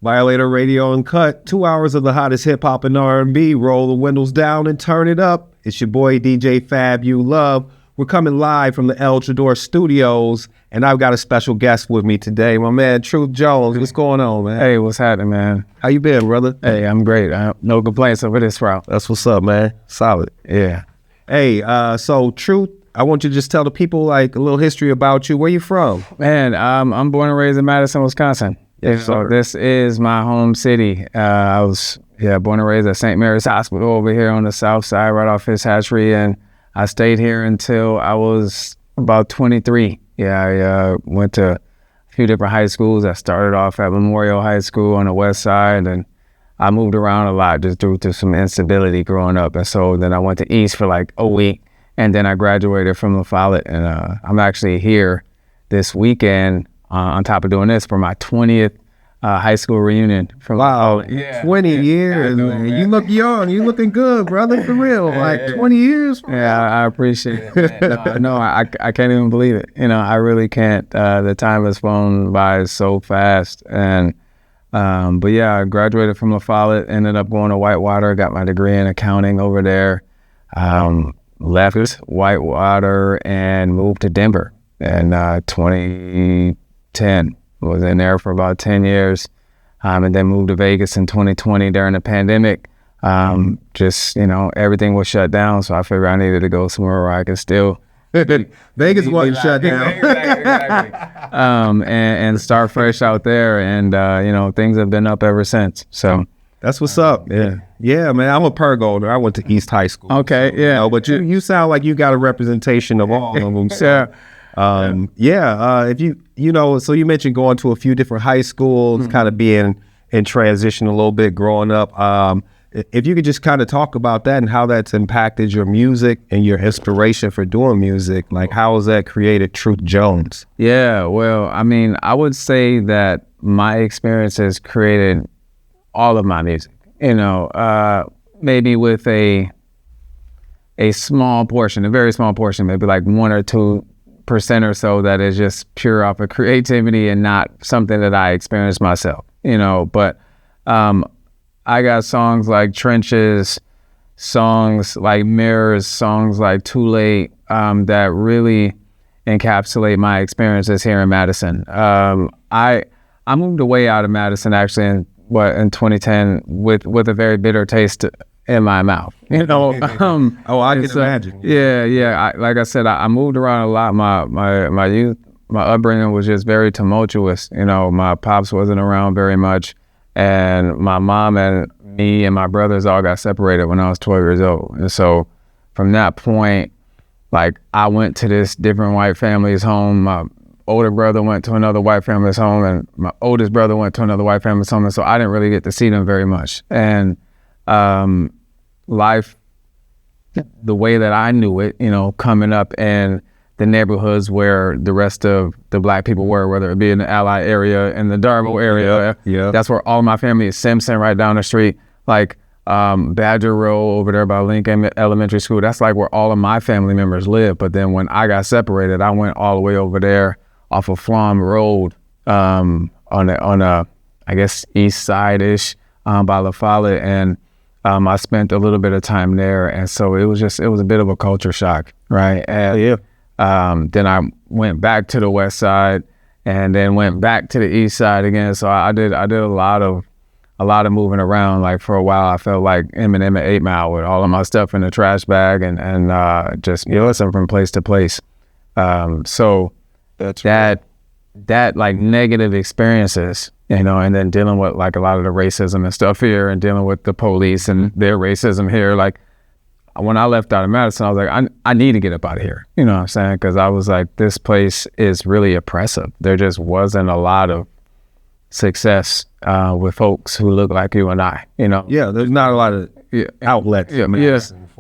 Violator Radio Uncut, 2 hours of the hottest hip-hop and R&B. Roll the windows down and turn it up. It's your boy, DJ Fab, you love. We're coming live from the El Trador Studios, and I've got a special guest with me today, my man, Truth Jones. What's going on, man? Hey, what's happening, man? How you been, brother? Hey, I'm great. No complaints over this route. That's what's up, man. Solid. Yeah. Hey, so Truth, I want you to just tell the people, like, a little history about you. Where you from? Man, I'm born and raised in Madison, Wisconsin. Yes, so sir. This is my home city. I was born and raised at St. Mary's Hospital over here on the south side, right off Fish Hatchery, and I stayed here until I was about 23. I went to a few different high schools. I started off at Memorial High School on the west side, and I moved around a lot just due to some instability growing up. And so then I went to East for like a week, and then I graduated from La Follette, and I'm actually here this weekend on top of doing this for my 20th high school reunion. Wow, yeah. 20 years, I know, man. man. You look young. You looking good, brother, for real. Like 20 years. Yeah, I appreciate it. I can't even believe it. I really can't. The time has flown by so fast. And but yeah, I graduated from La Follette, ended up going to Whitewater, got my degree in accounting over there. Left Whitewater and moved to Denver in 2010. Was in there for about 10 years, and then moved to Vegas in 2020 during the pandemic. Everything was shut down, so I figured I needed to go somewhere where I could still Vegas wasn't shut down. Exactly. And start fresh out there, and things have been up ever since. So That's what's up. Yeah, man. I'm a Pergola. I went to East High School. okay, yeah. But you sound like you got a representation of all of them. So, if so you mentioned going to a few different high schools, kind of being in transition a little bit growing up. If you could just kind of talk about that and how that's impacted your music and your inspiration for doing music, like how has that created Truth Jones? Yeah, well, I mean, I would say that my experience has created all of my music, maybe with a small portion, a very small portion, maybe like 1 or 2% or so that is just pure off of creativity and not something that I experienced myself, but I got songs like Trenches, songs like Mirrors, songs like Too Late, that really encapsulate my experiences here in Madison. I moved away out of Madison actually in 2010 with a very bitter taste in my mouth, I can imagine. Yeah. Like I said, I moved around a lot. My youth, my upbringing was just very tumultuous. My pops wasn't around very much, and my mom and me and my brothers all got separated when I was 12 years old. And so from that point, like I went to this different white family's home. My older brother went to another white family's home, and my oldest brother went to another white family's home. And so I didn't really get to see them very much. And life, the way that I knew it, coming up in the neighborhoods where the rest of the black people were, whether it be in the Ally area, in the Darbo area. Yeah. That's where all my family is. Simpson right down the street, like Badger Row over there by Lincoln Elementary School. That's like where all of my family members live. But then when I got separated, I went all the way over there off of Flom Road, on a I guess east side-ish, by La Follette, and I spent a little bit of time there, and so it was a bit of a culture shock, right? And then I went back to the west side, and then went back to the east side again. So I did a lot of moving around. Like for a while, I felt like Eminem at 8 Mile with all of my stuff in a trash bag, and just listen from place to place. So That's that like negative experiences, and then dealing with like a lot of the racism and stuff here, and dealing with the police and their racism here. Like when I left out of Madison, I was like, I need to get up out of here. You know what I'm saying? Because I was like, this place is really oppressive. There just wasn't a lot of success with folks who look like you and I. Yeah, there's not a lot of outlets.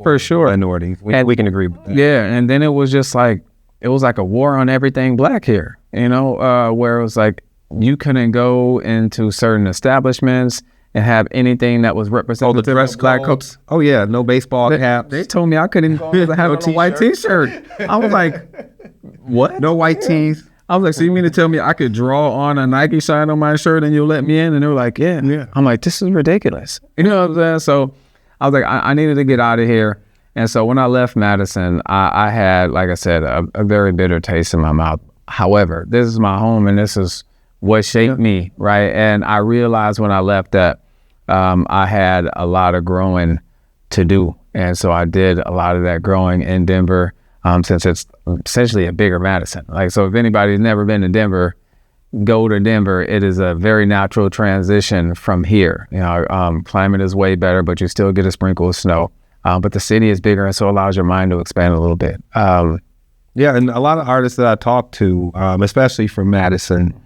For sure. Minorities. We can agree with that. Yeah, and then it was just like, it was like a war on everything black here, where it was like you couldn't go into certain establishments and have anything that was representative the dress of black code? folks. Oh yeah, no baseball caps. They told me I couldn't even go have a white t-shirt. I was like, what? No white teeth. I was like, so you mean to tell me I could draw on a Nike sign on my shirt and you'll let me in? And they were like, yeah. I'm like, this is ridiculous. You know what I'm saying? So I was like, I needed to get out of here. And so when I left Madison, I had, like I said, a very bitter taste in my mouth. However, this is my home and this is what shaped me, right? And I realized when I left that I had a lot of growing to do. And so I did a lot of that growing in Denver, since it's essentially a bigger Madison. Like, so if anybody's never been to Denver, go to Denver. It is a very natural transition from here. You know, climate is way better, but you still get a sprinkle of snow. But the city is bigger, and so it allows your mind to expand a little bit. Yeah, and a lot of artists that I talk to, especially from Madison,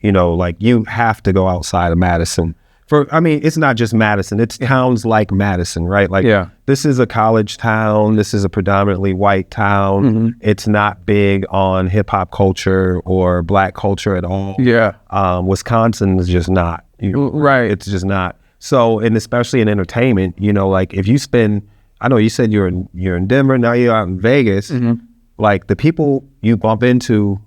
you know, like you have to go outside of Madison. It's not just Madison, it's towns like Madison, right? Like, this is a college town, this is a predominantly white town. Mm-hmm. It's not big on hip hop culture or black culture at all. Yeah. Wisconsin is just not. Right. It's just not. So, and especially in entertainment, you know, like if you spend, I know you said you're in Denver, now you're out in Vegas, like the people you bump into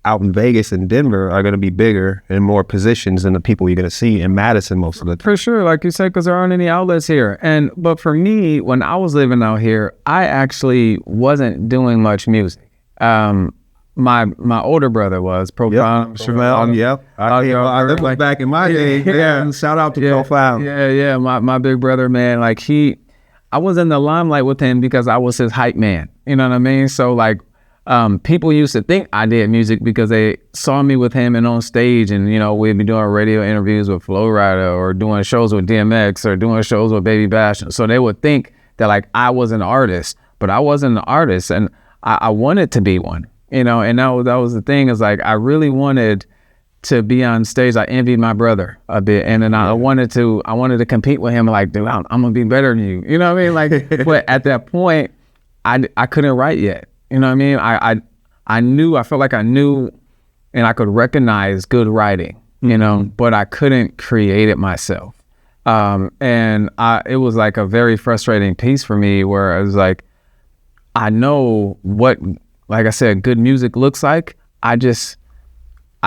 out in Vegas and Denver are going to be bigger and more positions than the people you're going to see in Madison most of the time. For sure, like you said, because there aren't any outlets here. But for me, when I was living out here, I actually wasn't doing much music. My older brother was Profound. Yep. I lived like back in my day. Yeah. Shout out to Profound. Yeah. My big brother, man, like I was in the limelight with him because I was his hype man. You know what I mean? So like, people used to think I did music because they saw me with him and on stage, and you know, we'd be doing radio interviews with Flo Rida or doing shows with DMX or doing shows with Baby Bash. So they would think that like I was an artist, but I wasn't an artist, and I wanted to be one, you know. And that was the thing, is like I really wanted to be on stage. I envied my brother a bit, and then I wanted to compete with him. Like, dude, I'm gonna be better than you. You know what I mean? Like, but at that point, I couldn't write yet. You know what I mean? I felt like I knew and I could recognize good writing, you know, but I couldn't create it myself. It was like a very frustrating piece for me, where I was like, I know what, like I said, good music looks like. I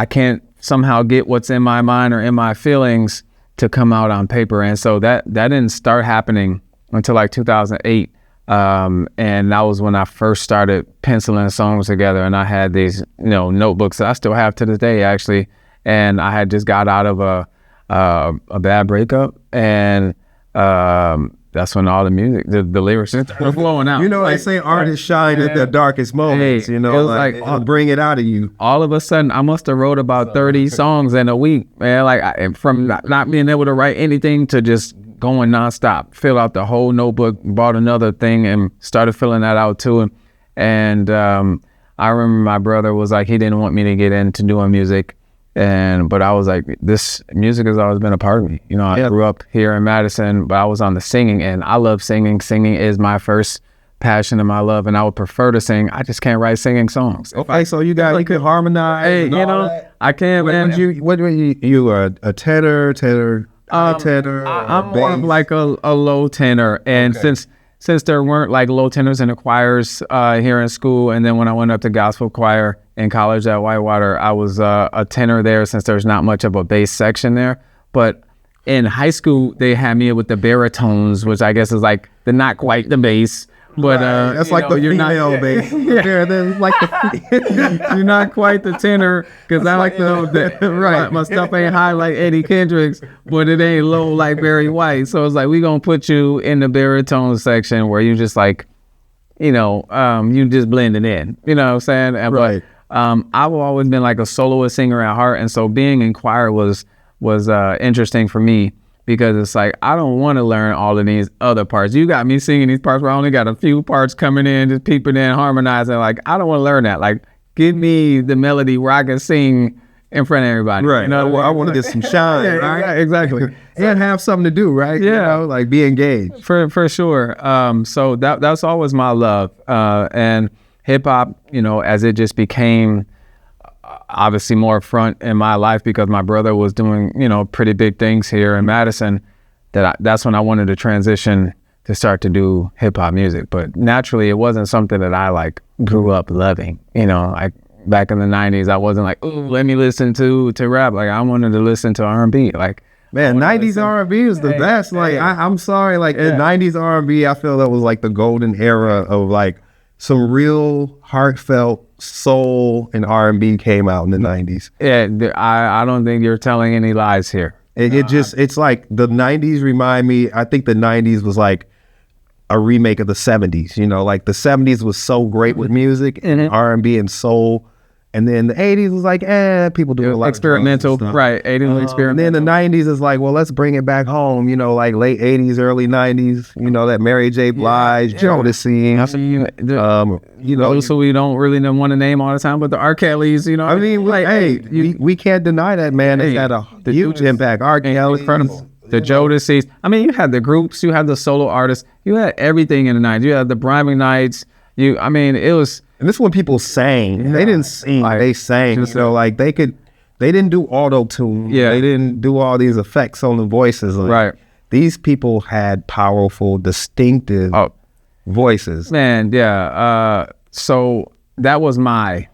can't somehow get what's in my mind or in my feelings to come out on paper. And so that didn't start happening until like 2008. And that was when I first started penciling songs together, and I had these, you know, notebooks that I still have to this day, actually. And I had just got out of a bad breakup, and that's when all the music, the lyrics just started flowing out. You know, like, they say artists shine at their darkest moments. You know, like bring it out of you. All of a sudden, I must have wrote about 30 songs in a week, man. Like from not being able to write anything to just going nonstop. Fill out the whole notebook, bought another thing and started filling that out too. And I remember my brother was like, he didn't want me to get into doing music. But I was like, this music has always been a part of me. You know, I grew up here in Madison, but I was on the singing end. I love singing. Singing is my first passion and my love, and I would prefer to sing. I just can't write singing songs. Okay, so you could harmonize. Hey, you know, I can. What were you were a tenor, tenor? I'm more of like a low tenor, and since there weren't like low tenors in the choirs here in school, and then when I went up to gospel choir in college at Whitewater, I was a tenor there, since there's not much of a bass section there. But in high school, they had me with the baritones, which I guess is like not quite the bass. But that's like the female bass. Yeah, that's like you're not quite the tenor, because I like right. My stuff ain't high like Eddie Kendricks, but it ain't low like Barry White. So it's like, we gonna put you in the baritone section where you just like, you know, you just blending in. You know what I'm saying? Right. But I've always been like a soloist singer at heart, and so being in choir was interesting for me. Because it's like, I don't want to learn all of these other parts. You got me singing these parts where I only got a few parts coming in, just peeping in, harmonizing. Like, I don't want to learn that. Like, give me the melody where I can sing in front of everybody. Right. You know, I want to get some shine. Right? Exactly. And have something to do, right? Yeah. You know, like be engaged. For sure. So that's always my love. And hip hop, you know, as it just became obviously more front in my life because my brother was doing, you know, pretty big things here in Madison, that's when I wanted to transition to start to do hip hop music. But naturally, it wasn't something that I like grew up loving. You know, back in the 90s. I wasn't like, ooh, let me listen to rap. Like, I wanted to listen to R&B. Like, man, 90s R&B was the best. Like, I'm sorry, like the 90s R&B, I feel that was like the golden era of like some real heartfelt soul and R&B came out in the 90s. Yeah, I don't think you're telling any lies here. It's like the 90s remind me, I think the 90s was like a remake of the 70s, you know, like the 70s was so great with music and R&B and soul. And then the 80s was like, people do a lot experimental, of stuff. right? 80s experimental. And then the 90s is like, well, let's bring it back home, you know, like late 80s, early 90s, you know, that Mary J. Blige, Jones, you know. So we don't really want to name all the time, but the R. Kelly's, you know. I mean, like, we can't deny that, man. It's had a huge impact. R. Kelly, incredible. The Jodeci's. I mean, you had the groups, you had the solo artists, you had everything in the 90s. You had the Bribing Nights. It was. And this is when people sang. Yeah. They didn't sing, they sang. So like they didn't do auto tune. Yeah. They didn't do all these effects on the voices. Like, right. These people had powerful, distinctive voices. Man, yeah. So that was I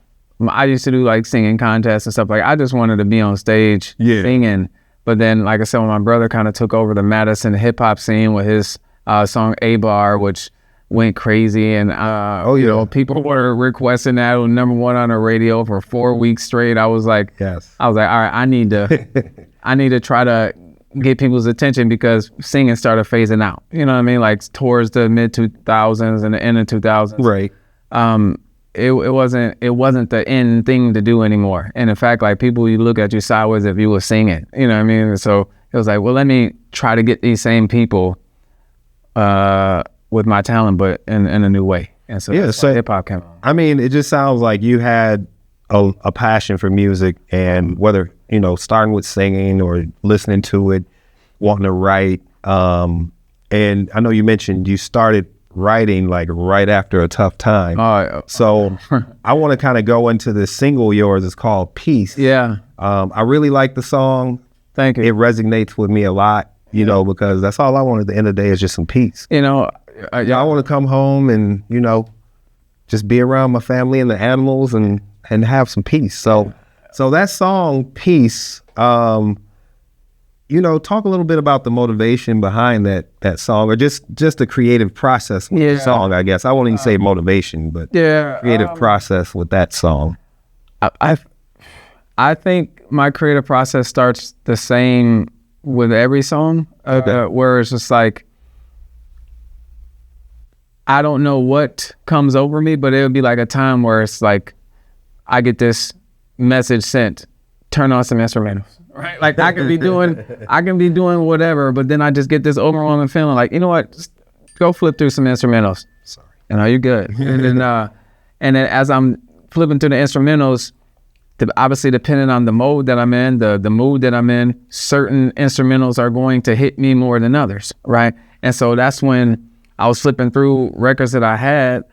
used to do like singing contests and stuff. Like I just wanted to be on stage singing. But then, like I said, when my brother kind of took over the Madison hip hop scene with his song A-Bar, which went crazy, and you know, people were requesting that. It was #1 on the radio for 4 weeks straight. I was like, all right, I need to try to get people's attention because singing started phasing out. You know what I mean? Like towards the mid 2000s and the end of 2000s. Right. It wasn't the end thing to do anymore. And in fact, like people, you look at you sideways if you were singing. You know what I mean? And so it was like, well, let me try to get these same people with my talent, but in a new way. And so, so hip hop came on. I mean, it just sounds like you had a passion for music, and whether, you know, starting with singing or listening to it, wanting to write. And I know you mentioned you started writing like right after a tough time. So I want to kind of go into this single yours. It's called Peace. Yeah. I really like the song. Thank you. It resonates with me a lot, you know, because that's all I want at the end of the day is just some peace. You know, I want to come home and, you know, just be around my family and the animals and have some peace. So that song, Peace, you know, talk a little bit about the motivation behind that song, or just the creative process with the song, I guess. I won't even say motivation, but creative process with that song. I think my creative process starts the same with every song, where it's just like, I don't know what comes over me, but it'll be like a time where it's like, I get this message sent, turn on some instrumentals, right? Like I can be doing whatever, but then I just get this overwhelming feeling like, you know what, just go flip through some instrumentals. Sorry. And are you good? and then as I'm flipping through the instrumentals, obviously depending on the mode that I'm in, the mood that I'm in, certain instrumentals are going to hit me more than others, right? And so that's when I was flipping through records that I had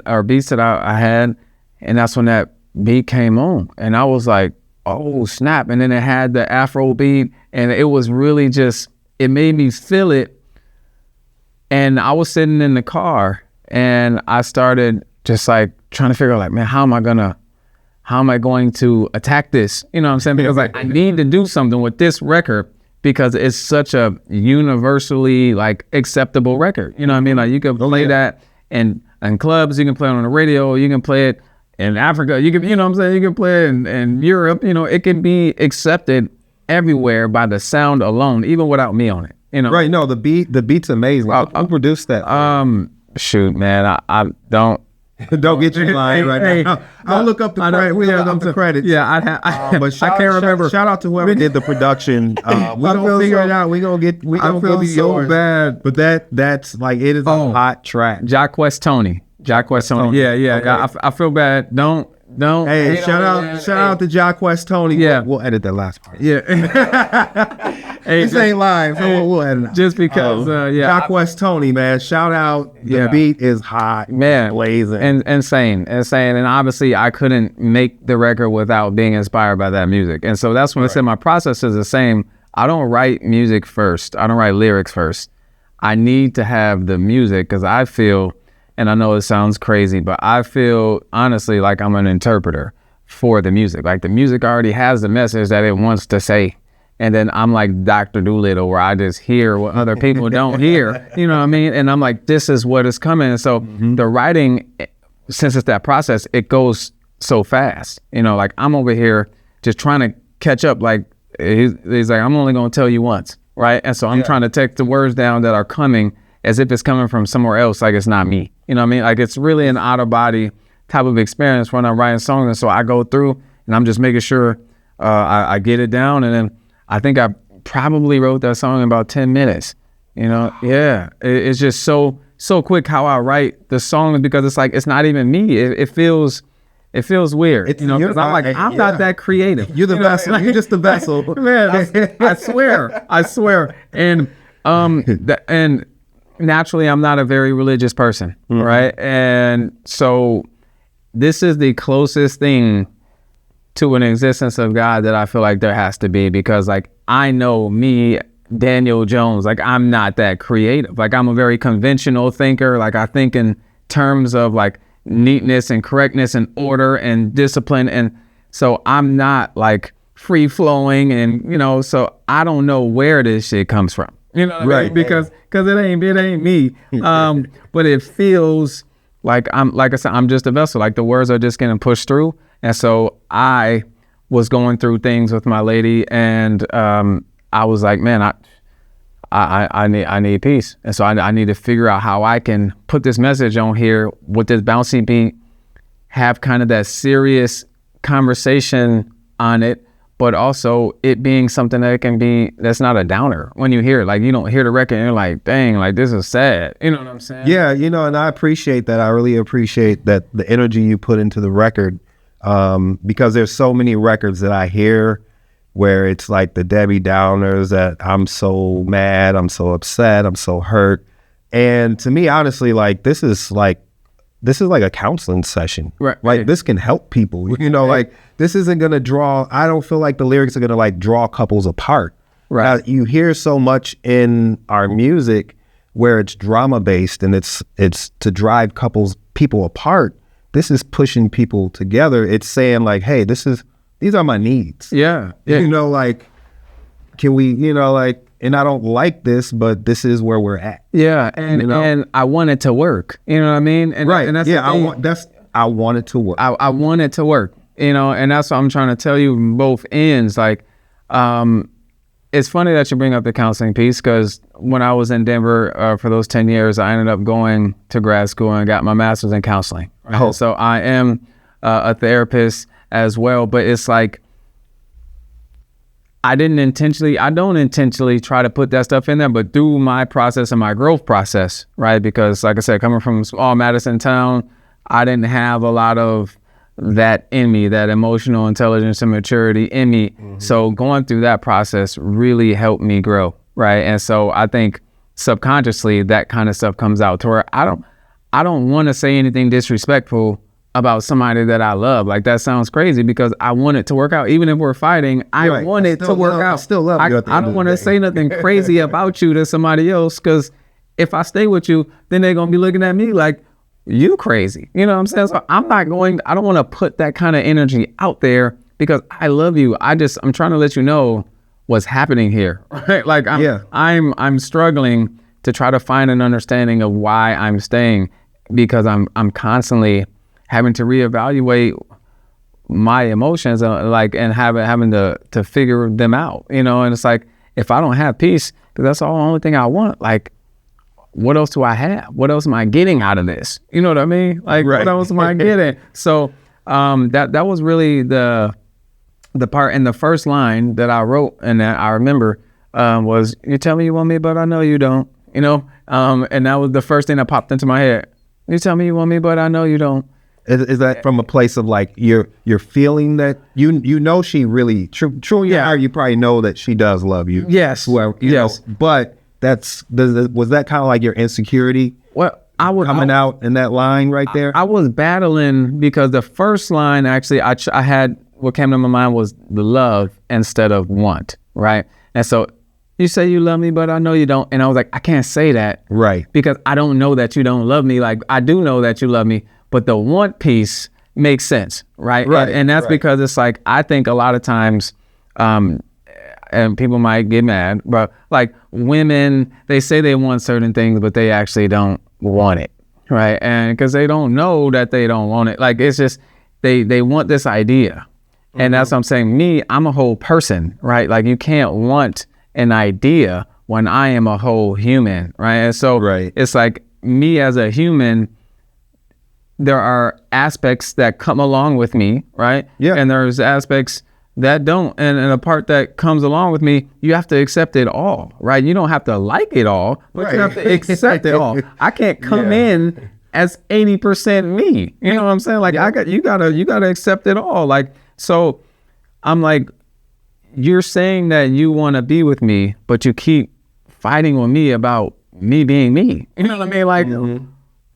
or beats that I had, and that's when that beat came on. And I was like, oh, snap. And then it had the Afro beat, and it was really just, it made me feel it. And I was sitting in the car, and I started just like trying to figure out like, man, how am I going to attack this? You know what I'm saying? Because like I need to do something with this record, because it's such a universally like acceptable record. You know what I mean? Like you can play that in clubs, you can play it on the radio, you can play it in Africa, you know what I'm saying? You can play it in Europe, you know, it can be accepted everywhere by the sound alone, even without me on it. You know? Right, no, the beat's amazing. Who produced that? Shoot, man, I don't. Don't get your line right now. I'll look up the credits. We have the credits. Yeah, but I can't remember. Shout out to whoever did the production. We gonna figure it out. We gonna give you so bad. But that's like, it is a hot track. Jacques Tony. Yeah. I feel bad. Don't. Hey, shout out to Jones X Tony. Yeah, we'll edit that last part. Yeah. Hey, this ain't live, so we'll edit it. Just because, Jones X Tony, man. Shout out. The beat is hot, man, blazing, and insane. And obviously, I couldn't make the record without being inspired by that music. And so that's when I said my process is the same. I don't write music first. I don't write lyrics first. I need to have the music, because I feel, and I know it sounds crazy, but I feel honestly like I'm an interpreter for the music. Like the music already has the message that it wants to say. And then I'm like Dr. Doolittle, where I just hear what other people don't hear, you know what I mean? And I'm like, this is what is coming. And so the writing, since it's that process, it goes so fast. You know, like I'm over here just trying to catch up. Like he's like, I'm only going to tell you once, right? And so I'm trying to take the words down that are coming as if it's coming from somewhere else, like it's not me. You know what I mean? Like it's really an out-of-body type of experience when I'm writing songs. And so I go through and I'm just making sure I get it down, and then I think I probably wrote that song in about 10 minutes, you know? Yeah, it's just so quick how I write the song, because it's like, it's not even me. It feels weird, you know, because I'm not that creative. You're the vessel. You're just the vessel. Man, I swear. And, and naturally I'm not a very religious person, right? And so this is the closest thing to an existence of God that I feel like there has to be, because like I know me, Daniel Jones, like I'm not that creative. Like I'm a very conventional thinker. Like I think in terms of like neatness and correctness and order and discipline. And so I'm not like free flowing, and you know, so I don't know where this shit comes from. You know what I mean? Because it ain't me. But it feels like like I said, I'm just a vessel. Like the words are just getting pushed through. And so I was going through things with my lady, and I was like, man, I need peace. And so I need to figure out how I can put this message on here with this bouncy beat, have kind of that serious conversation on it, but also it being something that can be, that's not a downer when you hear it. Like you don't hear the record and you're like, dang, like this is sad. You know what I'm saying? Yeah, you know, and I appreciate that. I really appreciate that, the energy you put into the record. Because there's so many records that I hear where it's like the Debbie Downers, that I'm so mad, I'm so upset, I'm so hurt. And to me, honestly, like this is like a counseling session. Right. Like this can help people, you know, like this isn't going to I don't feel like the lyrics are going to like draw couples apart. Right. You hear so much in our music where it's drama based and it's to drive people apart. This is pushing people together. It's saying like, hey, these are my needs. Yeah. You know, like, can we, you know, like, and I don't like this, but this is where we're at. Yeah. And, you know? And I want it to work. You know what I mean? And, right. And that's I want it to work. I want it to work, you know, and that's what I'm trying to tell you from both ends. Like, it's funny that you bring up the counseling piece, because when I was in Denver for those 10 years, I ended up going to grad school and got my master's in counseling. Right? Oh. So I am a therapist as well, but it's like, I don't intentionally try to put that stuff in there, but through my process and my growth process, right? Because like I said, coming from a small Madison town, I didn't have a lot of that in me, that emotional intelligence and maturity in me. So going through that process really helped me grow, right? And so I think subconsciously that kind of stuff comes out to where I don't want to say anything disrespectful about somebody that I love. Like that sounds crazy, because I want it to work out. Even if we're fighting, I want it to work out. I still love you. I don't want to say nothing crazy about you to somebody else, because if I stay with you, then they're going to be looking at me like, you crazy. You know what I'm saying? So I don't want to put that kind of energy out there, because I love you. I'm trying to let you know what's happening here. Right? Like I'm struggling to try to find an understanding of why I'm staying, because I'm constantly having to reevaluate my emotions and having to figure them out, you know. And it's like, if I don't have peace, because that's the only thing I want, like, what else do I have? What else am I getting out of this? You know what I mean? Like, right. What else am I getting? So that was really the part. And the first line that I wrote and that I remember was, you tell me you want me, but I know you don't, you know? And that was the first thing that popped into my head. You tell me you want me, but I know you don't. Is that from a place of like, you're feeling that you know she really, true in your heart, you probably know that she does love you. Yes. Well, yes. But was that kind of like your insecurity? Well, coming out in that line right there? I was battling, because the first line, actually, I had, what came to my mind was the love instead of want, right? And so you say you love me, but I know you don't. And I was like, I can't say that. Right. Because I don't know that you don't love me. Like, I do know that you love me, but the want piece makes sense, right? Right. And that's because it's like, I think a lot of times, and people might get mad, but like women, they say they want certain things, but they actually don't want it, right? And because they don't know that they don't want it. Like, it's just, they want this idea. And that's what I'm saying. Me, I'm a whole person, right? Like, you can't want an idea when I am a whole human, right? And so it's like, me as a human, there are aspects that come along with me, right? Yeah. And there's aspects that don't. And the part that comes along with me, you have to accept it all, right? You don't have to like it all, but you have to accept it all. I can't come in as 80% me. You know what I'm saying? Like, you gotta accept it all. Like, so I'm like, you're saying that you want to be with me, but you keep fighting with me about me being me. You know what I mean? Like,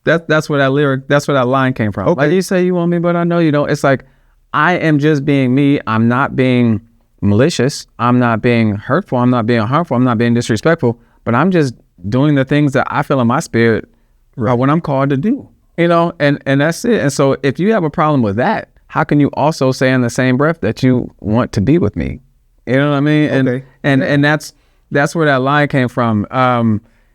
that's where that line came from. Like, you say you want me, but I know you don't. It's like, I am just being me. I'm not being malicious. I'm not being hurtful. I'm not being harmful. I'm not being disrespectful, but I'm just doing the things that I feel in my spirit are what I'm called to do, you know, and that's it. And so if you have a problem with that, how can you also say in the same breath that you want to be with me? You know what I mean? And that's where that line came from.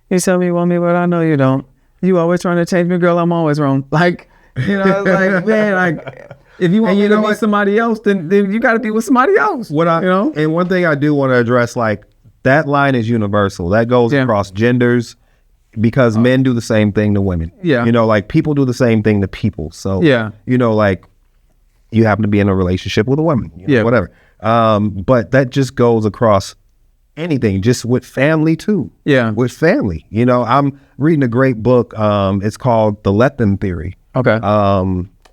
You tell me you want me, but I know you don't. You always trying to change me, girl. I'm always wrong. Like, you know, like, man, like, if you want me to be somebody else, then you got to be with somebody else. And one thing I do want to address, like, that line is universal. That goes across genders, because men do the same thing to women. Yeah. You know, like, people do the same thing to people. So, you know, like, you happen to be in a relationship with a woman, you know, whatever. But that just goes across anything, just with family too. Yeah. With family. You know, I'm reading a great book. It's called The Let Them Theory. Okay.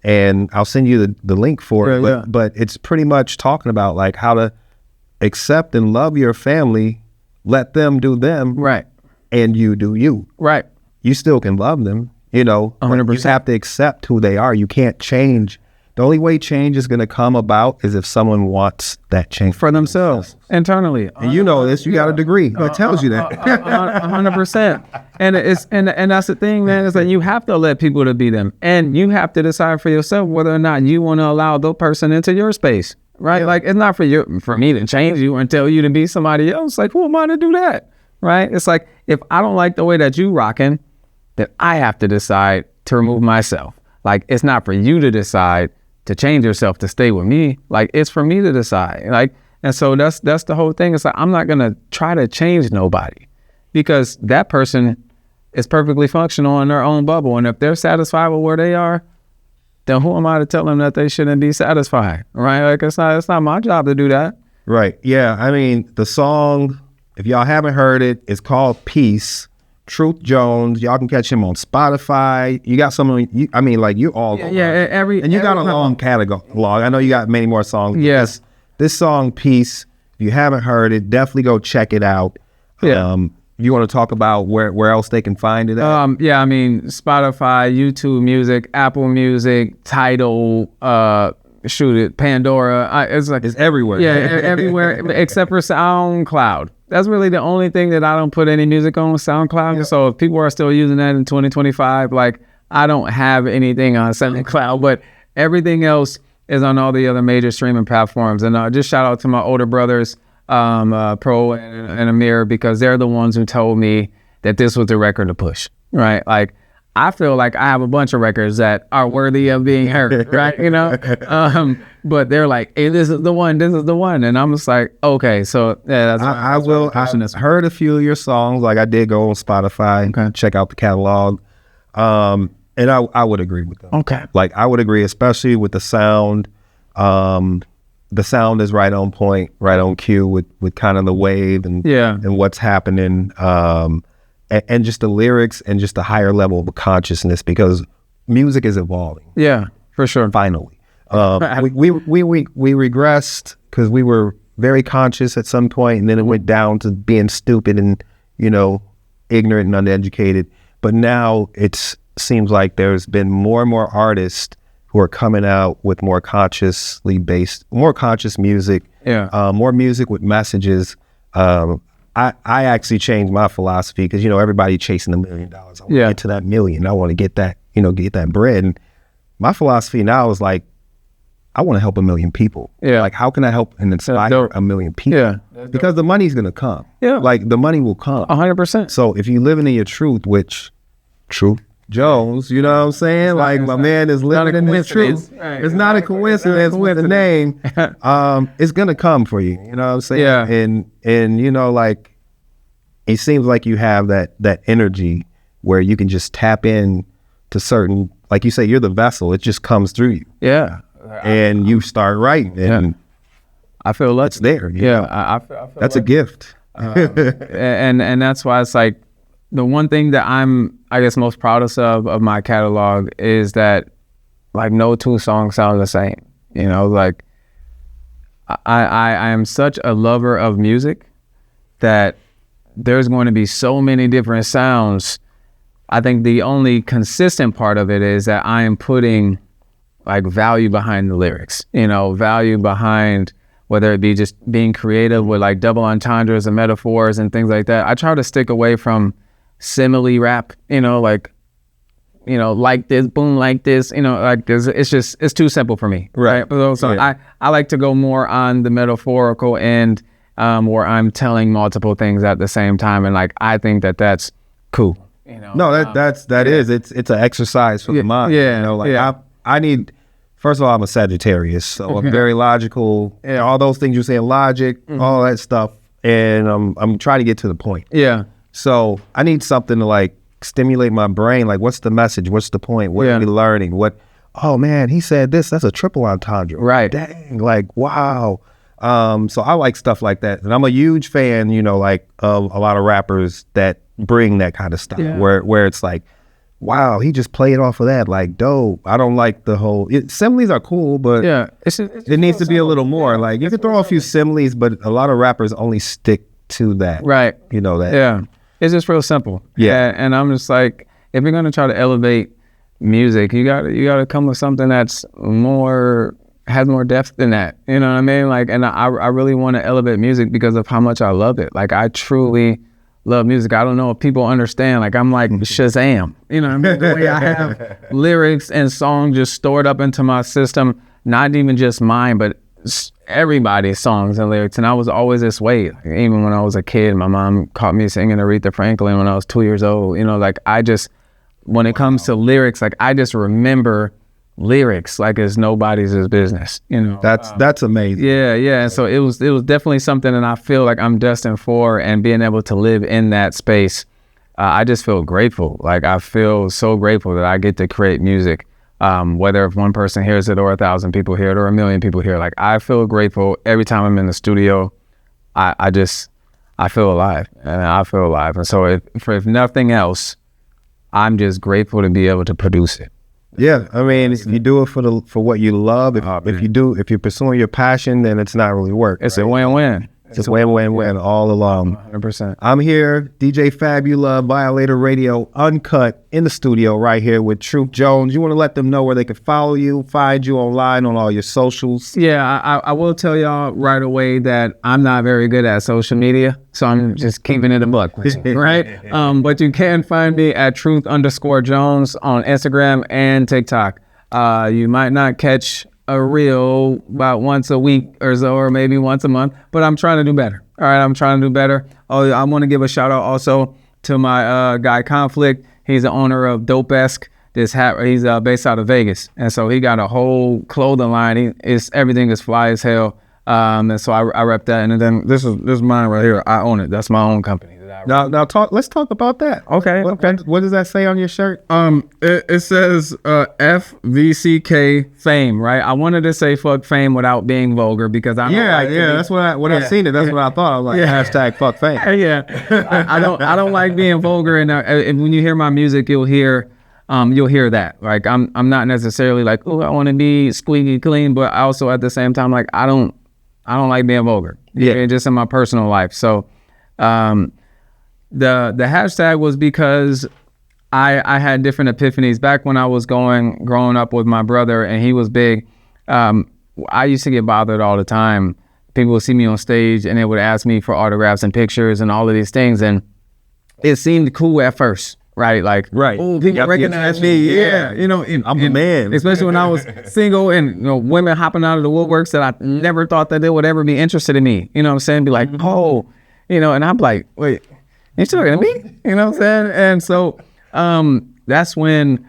And I'll send you the link for it. But it's pretty much talking about, like, how to accept and love your family, let them do them. Right. And you do you. Right. You still can love them, you know. 100%. You have to accept who they are. You can't change. The only way change is going to come about is if someone wants that change for themselves internally. And you know this. You got a degree that tells you that. 100%. And it's and that's the thing, man. Is that you have to let people to be them, and you have to decide for yourself whether or not you want to allow the person into your space. Right? Like, it's not for me to change you and tell you to be somebody else. Like, who am I to do that? Right? It's like, if I don't like the way that you rocking, then I have to decide to remove myself. Like, it's not for you to decide to change yourself to stay with me. Like, it's for me to decide. Like, and so that's the whole thing. It's like, I'm not gonna try to change nobody, because that person is perfectly functional in their own bubble. And if they're satisfied with where they are, then who am I to tell them that they shouldn't be satisfied? Right? Like, it's not my job to do that. Right. Yeah. I mean, the song, if y'all haven't heard it, it's called Peace. Truth Jones. Y'all can catch him on Spotify. You got some. I mean, like, you all. And you got a long catalog. I know you got many more songs. Yes. This song, Peace. If you haven't heard it, definitely go check it out. Yeah. You want to talk about where else they can find it at? Yeah. I mean, Spotify, YouTube Music, Apple Music, Tidal, Pandora. It's everywhere. Yeah, everywhere except for SoundCloud. That's really the only thing that I don't put any music on, SoundCloud. Yeah. So if people are still using that in 2025, like, I don't have anything on SoundCloud, but everything else is on all the other major streaming platforms. And just shout out to my older brothers, Pro and Amir, because they're the ones who told me that this was the record to push, right? Like, I feel like I have a bunch of records that are worthy of being heard, right? You know, but they're like, "Hey, this is the one. This is the one," and I'm just like, "Okay." So yeah, I heard a few of your songs. Like, I did go on Spotify and check out the catalog, and I would agree with them. Okay, like, I would agree, especially with the sound. The sound is right on point, right on cue with kind of the wave and what's happening. And just the lyrics and just the higher level of consciousness, because music is evolving. Yeah, for sure. Finally, we regressed because we were very conscious at some point, and then it went down to being stupid and, you know, ignorant and uneducated. But now it seems like there's been more and more artists who are coming out with more conscious music. More music with messages. I actually changed my philosophy because, you know, everybody chasing $1 million. I want to get to that million. I want to get that, you know, get that bread. And my philosophy now is like, I want to help 1 million people. Yeah. Like, how can I help and inspire 1 million people? Yeah. Because the money's going to come. Yeah. Like, the money will come. 100%. So if you living in your truth, which, Truth Jones, you know what I'm saying? Like, my man is living in his truth. Right. It's not a coincidence with the name. It's going to come for you. You know what I'm saying? Yeah. And you know, like, it seems like you have that energy where you can just tap in to certain, like you say, you're the vessel. It just comes through you. Yeah. And you start writing, and I feel lucky. It's there. Yeah, I feel that's lucky. A gift. And that's why it's like the one thing that I'm, I guess, most proudest of my catalog is that like no two songs sound the same. You know, like I am such a lover of music that there's going to be so many different sounds. I think the only consistent part of it is that I am putting like value behind the lyrics, you know, value behind whether it be just being creative with like double entendres and metaphors and things like that. I try to stick away from simile rap, you know, like this, boom, like this, you know, like this. It's too simple for me. Right. So I like to go more on the metaphorical end where I'm telling multiple things at the same time. And like, I think that that's cool. You know, no, that is, it's an exercise for the mind. Yeah. You know, like I need, first of all, I'm a Sagittarius, so I'm very logical. Yeah. All those things you're saying, logic, all that stuff. And I'm trying to get to the point. Yeah. So I need something to like stimulate my brain. Like, what's the message? What's the point? What are we learning? Oh man, he said this, that's a triple entendre. Right. Dang, like, wow. So I like stuff like that. And I'm a huge fan, you know, like of a lot of rappers that bring that kind of stuff where it's like, wow, he just played off of that, like, dope. I don't like the whole, similes are cool, but it needs to be a little more. Like, you can throw a few similes, but a lot of rappers only stick to that. Right. You know that. Yeah. It's just real simple. Yeah. And I'm just like, if you're going to try to elevate music, you got to come with something that's has more depth than that. You know what I mean? Like, and I really want to elevate music because of how much I love it. Like, I truly love music. I don't know if people understand. Like, I'm like Shazam. You know what I mean? The way I have lyrics and songs just stored up into my system, not even just mine, but everybody's songs and lyrics. And I was always this way. Like, even when I was a kid, my mom caught me singing Aretha Franklin when I was 2 years old. You know, like, I just, when it comes to lyrics, like, I just remember lyrics like it's nobody's business, you know. That's amazing. Yeah. And so it was definitely something that I feel like I'm destined for, and being able to live in that space, I just feel grateful. Like, I feel so grateful that I get to create music, whether if one person hears it or 1,000 people hear it or 1 million people hear it. Like, I feel grateful every time I'm in the studio. I feel alive, and so if nothing else, I'm just grateful to be able to produce it. Yeah, I mean, if you do it for what you love, if you're pursuing your passion, then it's not really work. It's a win-win. It's a win-win all along. 100%. I'm here, DJ Fab, you love Violator Radio, uncut, in the studio right here with Truth Jones. You want to let them know where they can follow you, find you online on all your socials? Yeah, I will tell y'all right away that I'm not very good at social media, so I'm just keeping it a buck, right? But you can find me at Truth_Jones on Instagram and TikTok. You might not catch a reel about once a week or so, or maybe once a month, but I'm trying to do better. All right, I'm trying to do better. Oh, I want to give a shout out also to my guy Conflict. He's the owner of Dope-esque. He's based out of Vegas, and so he got a whole clothing line. Everything is fly as hell. And so I rep that. And then this is mine right here. I own it. That's my own company. Now let's talk about that. Okay. What does that say on your shirt? It says FVCK fame, right? I wanted to say fuck fame without being vulgar because I that's what I've seen it. That's what I thought. I was like, hashtag fuck fame. Yeah. I don't like being vulgar, and when you hear my music, you'll hear that. Like, I'm not necessarily like, oh, I want to be squeaky clean, but also at the same time, like, I don't like being vulgar. Yeah. Just in my personal life. So the hashtag was because I had different epiphanies back when I was growing up with my brother, and he was big. I used to get bothered all the time people would see me on stage and they would ask me for autographs and pictures and all of these things. And it seemed cool at first, right? Like, oh, people recognize me. Yeah. You know, I'm a man. Especially when I was single and, you know, women hopping out of the woodworks that I never thought that they would ever be interested in me. You know what I'm saying? Be like, oh, you know, and I'm like, wait, you still looking at me? You know what I'm saying? And so that's when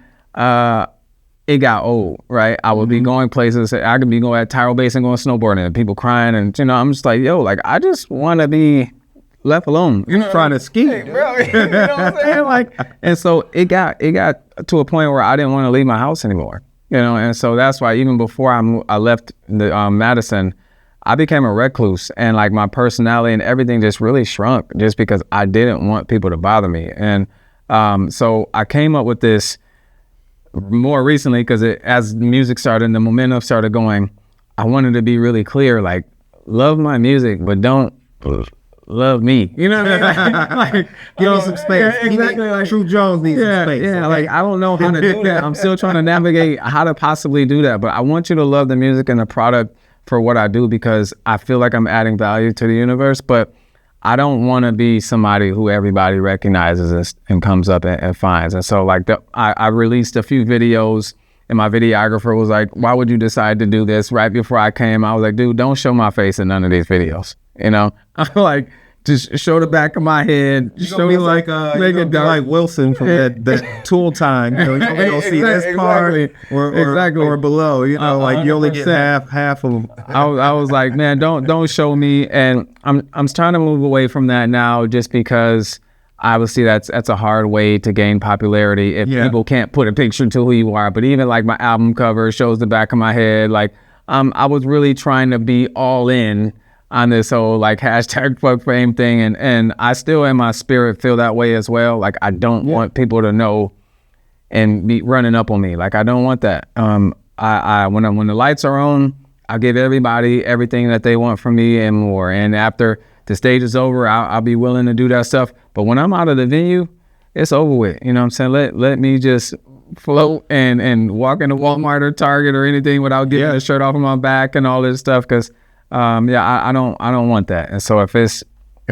it got old, right? I would be going places. I could be going at Tyrell Basin going snowboarding and people crying. And, you know, I'm just like, yo, like, I just want to be left alone. You know, trying to ski. Hey, bro, you know what I'm saying? Like, and so it got to a point where I didn't want to leave my house anymore. You know, and so that's why even before I left the Madison, I became a recluse, and like my personality and everything just really shrunk just because I didn't want people to bother me. And so I came up with this more recently because as music started and the momentum started going, I wanted to be really clear, like, love my music, but don't love me. You know what I mean? Like, give me some space. Yeah, exactly. Like, True Jones needs some space. Yeah, okay? Like, I don't know how to do that. I'm still trying to navigate how to possibly do that. But I want you to love the music and the product for what I do because I feel like I'm adding value to the universe. But I don't want to be somebody who everybody recognizes and comes up and finds. And so, like, I released a few videos. And my videographer was like, why would you decide to do this? Right before I came, I was like, dude, don't show my face in none of these videos. You know, I'm like, just show the back of my head. Show me like Wilson from that Tool Time. You know, you don't see this part or below. You know, like you only get half of them. I was like, man, don't show me. And I'm trying to move away from that now, just because obviously that's a hard way to gain popularity if people can't put a picture to who you are. But even like my album cover shows the back of my head. Like I was really trying to be all in on this whole like hashtag fuck fame thing, and I still in my spirit feel that way as well. Like I don't want people to know and be running up on me. Like I don't want that. I when the lights are on, I give everybody everything that they want from me and more. And after the stage is over, I'll be willing to do that stuff. But when I'm out of the venue, it's over with. You know what I'm saying? Let me just float and walk into Walmart or Target or anything without getting the shirt off of my back and all this stuff, because I don't want that. And so if I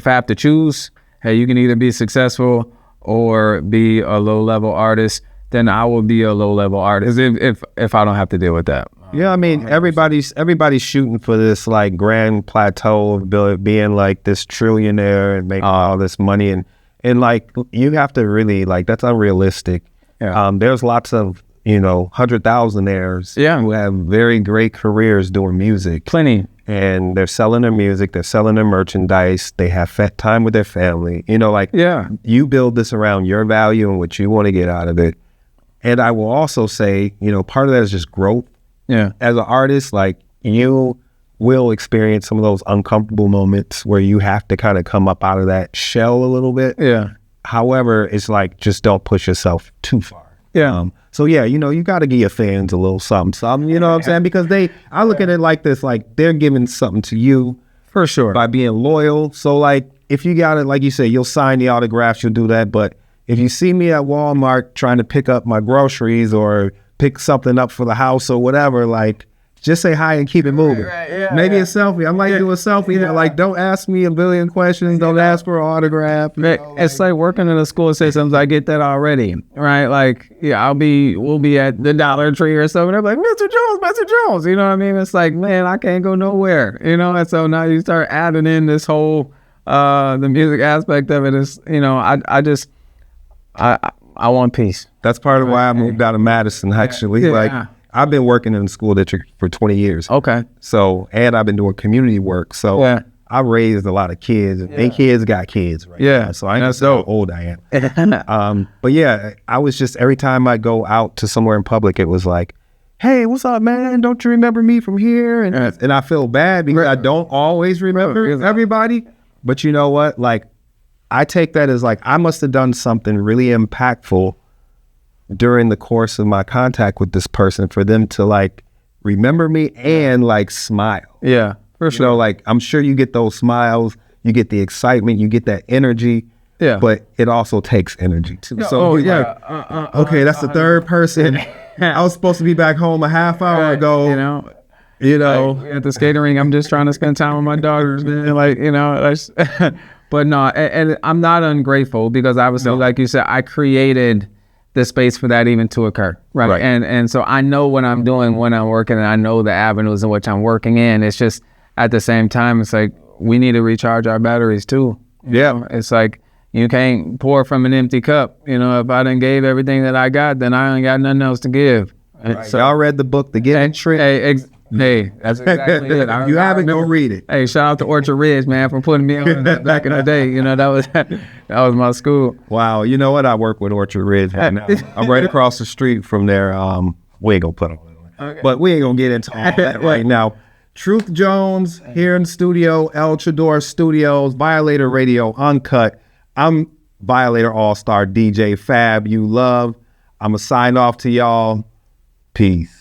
have to choose, hey, you can either be successful or be a low level artist, then I will be a low level artist if I don't have to deal with that. Yeah, I mean, everybody's shooting for this like grand plateau of being like this trillionaire and making all this money, and like you have to really, like, that's unrealistic. There's lots of 100,000-aires who have very great careers doing music. Plenty. And they're selling their music, they're selling their merchandise, they have time with their family. You build this around your value and what you want to get out of it. And I will also say, part of that is just growth. Yeah. As an artist, like, you will experience some of those uncomfortable moments where you have to kind of come up out of that shell a little bit. Yeah. However, it's like, just don't push yourself too far. Yeah. So yeah, you got to give your fans a little something, you know what I'm saying? Because I look at it like this, like they're giving something to you for sure by being loyal. So like, if you got it, like you say, you'll sign the autographs, you'll do that. But if you see me at Walmart trying to pick up my groceries or pick something up for the house or whatever, like, just say hi and keep it moving. Right, maybe a selfie. I might do a selfie. Like, don't ask me a billion questions. Don't ask for an autograph. It's like working in a school systems. I get that already, right? Like, we'll be at the Dollar Tree or something. They're like, Mr. Jones. You know what I mean? It's like, man, I can't go nowhere. And so now you start adding in this whole the music aspect of it. Is I want peace. That's part of why I moved out of Madison. Actually, I've been working in the school district for 20 years. Okay. So, and I've been doing community work. So I raised a lot of kids, and they kids got kids right now. So I know how old I am. But yeah, I was just, every time I go out to somewhere in public, it was like, hey, what's up, man? Don't you remember me from here? And I feel bad because I don't always remember everybody. But you know what? Like, I take that as like, I must have done something really impactful during the course of my contact with this person for them to like remember me and like smile. Yeah, for sure. Like, I'm sure you get those smiles, you get the excitement, you get that energy. Yeah. But it also takes energy too. Okay, that's the third person. I was supposed to be back home a half hour ago. You know, like, at the skating rink, I'm just trying to spend time with my daughters, man. Like, you know, but no, and I'm not ungrateful because obviously, like you said, I created the space for that even to occur, right? And so I know what I'm doing when I'm working, and I know the avenues in which I'm working in. It's just at the same time, it's like we need to recharge our batteries too. Yeah, know? It's like you can't pour from an empty cup. You know, if I done gave everything that I got, then I ain't got nothing else to give. Right. So y'all read the book, The Giving Tree? Hey, that's exactly it. If you haven't, go read it. Hey, shout out to Orchard Ridge, man, for putting me on that back in the day. You know, that was my school. Wow. You know what? I work with Orchard Ridge right now. I'm right across the street from there. We ain't gonna put on it. Okay. But we ain't gonna get into all that right now. Truth Jones here in the studio, El Chador Studios, Violator Radio Uncut. I'm Violator All-Star DJ Fab. You love. I'm gonna sign off to y'all. Peace.